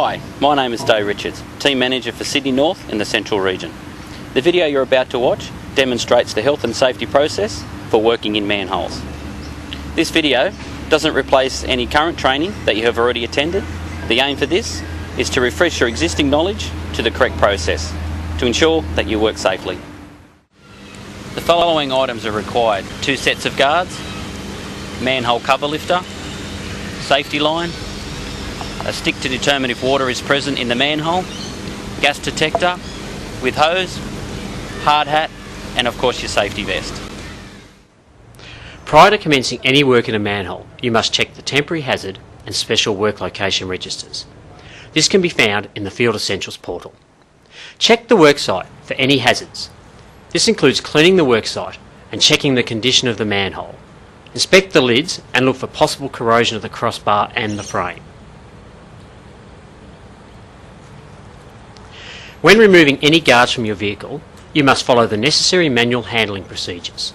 Hi, my name is Dave Richards, Team Manager for Sydney North in the Central Region. The video you're about to watch demonstrates the health and safety process for working in manholes. This video doesn't replace any current training that you have already attended. The aim for this is to refresh your existing knowledge to the correct process to ensure that you work safely. The following items are required: 2 sets of guards, manhole cover lifter, safety line, a stick to determine if water is present in the manhole, gas detector with hose, hard hat, and of course your safety vest. Prior to commencing any work in a manhole, you must check the temporary hazard and special work location registers. This can be found in the Field Essentials portal. Check the worksite for any hazards. This includes cleaning the worksite and checking the condition of the manhole. Inspect the lids and look for possible corrosion of the crossbar and the frame. When removing any guards from your vehicle, you must follow the necessary manual handling procedures.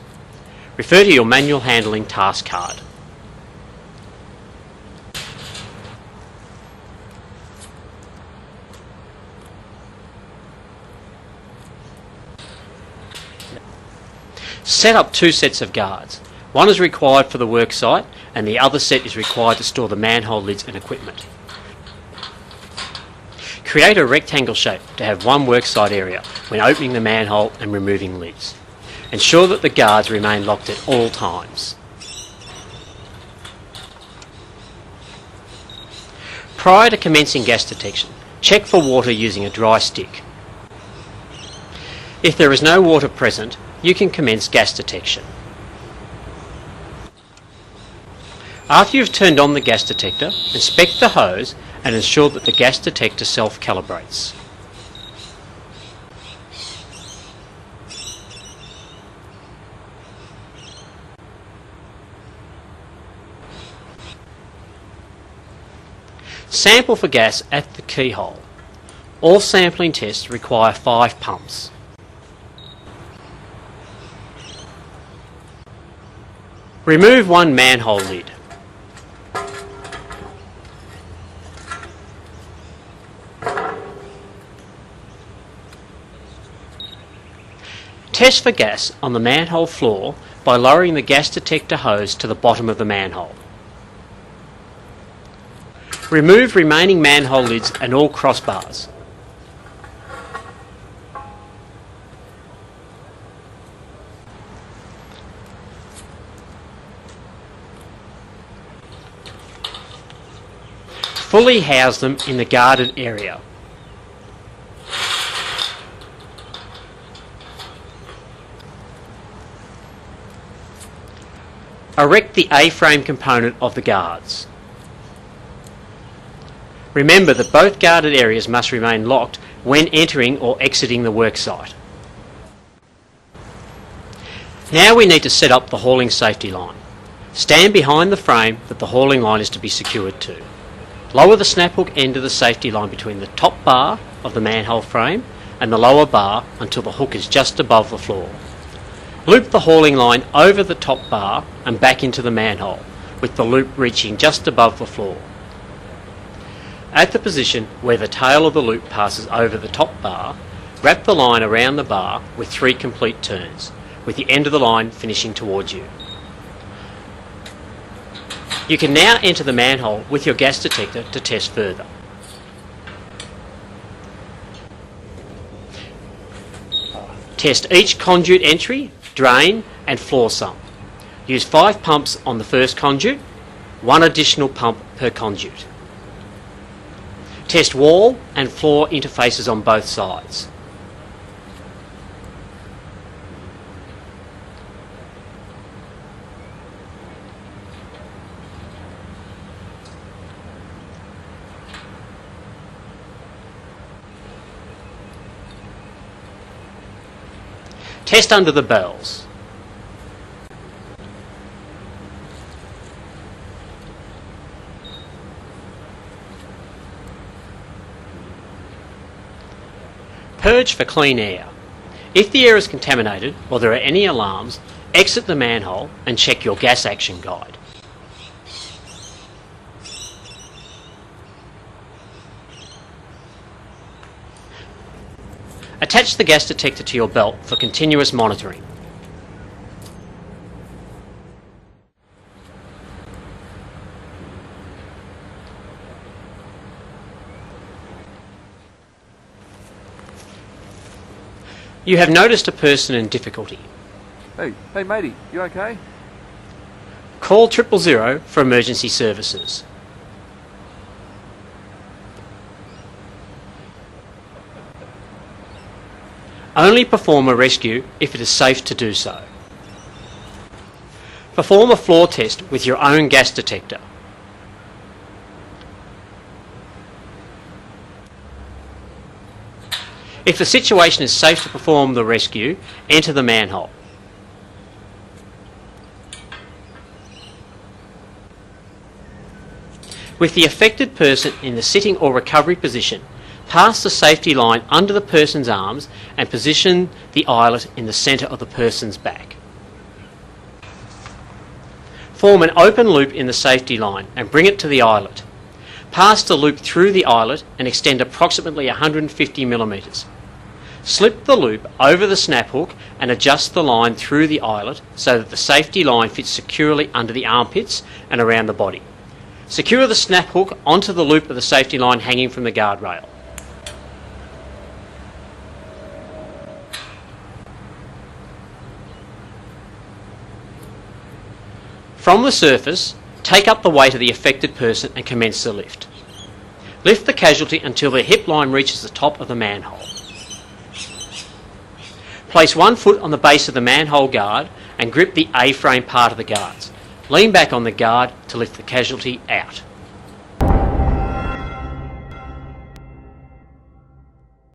Refer to your manual handling task card. Set up 2 sets of guards. One is required for the worksite and the other set is required to store the manhole lids and equipment. Create a rectangle shape to have one worksite area when opening the manhole and removing lids. Ensure that the guards remain locked at all times. Prior to commencing gas detection, check for water using a dry stick. If there is no water present, you can commence gas detection. After you've turned on the gas detector, inspect the hose and ensure that the gas detector self-calibrates. Sample for gas at the keyhole. All sampling tests require 5 pumps. Remove one manhole lid. Test for gas on the manhole floor by lowering the gas detector hose to the bottom of the manhole. Remove remaining manhole lids and all crossbars. Fully house them in the guarded area. Erect the A-frame component of the guards. Remember that both guarded areas must remain locked when entering or exiting the worksite. Now we need to set up the hauling safety line. Stand behind the frame that the hauling line is to be secured to. Lower the snap hook end of the safety line between the top bar of the manhole frame and the lower bar until the hook is just above the floor. Loop the hauling line over the top bar and back into the manhole, with the loop reaching just above the floor. At the position where the tail of the loop passes over the top bar, wrap the line around the bar with 3 complete turns, with the end of the line finishing towards you. You can now enter the manhole with your gas detector to test further. Test each conduit entry, drain and floor sump. Use 5 pumps on the first conduit, 1 additional pump per conduit. Test wall and floor interfaces on both sides. Test under the bells. Purge for clean air. If the air is contaminated or there are any alarms, exit the manhole and check your gas action guide. Attach the gas detector to your belt for continuous monitoring. You have noticed a person in difficulty. Hey matey, you okay? Call 000 for emergency services. Only perform a rescue if it is safe to do so. Perform a floor test with your own gas detector. If the situation is safe to perform the rescue, enter the manhole. With the affected person in the sitting or recovery position, pass the safety line under the person's arms and position the eyelet in the centre of the person's back. Form an open loop in the safety line and bring it to the eyelet. Pass the loop through the eyelet and extend approximately 150 millimetres. Slip the loop over the snap hook and adjust the line through the eyelet so that the safety line fits securely under the armpits and around the body. Secure the snap hook onto the loop of the safety line hanging from the guardrail. From the surface, take up the weight of the affected person and commence the lift. Lift the casualty until their hip line reaches the top of the manhole. Place 1 foot on the base of the manhole guard and grip the A-frame part of the guards. Lean back on the guard to lift the casualty out.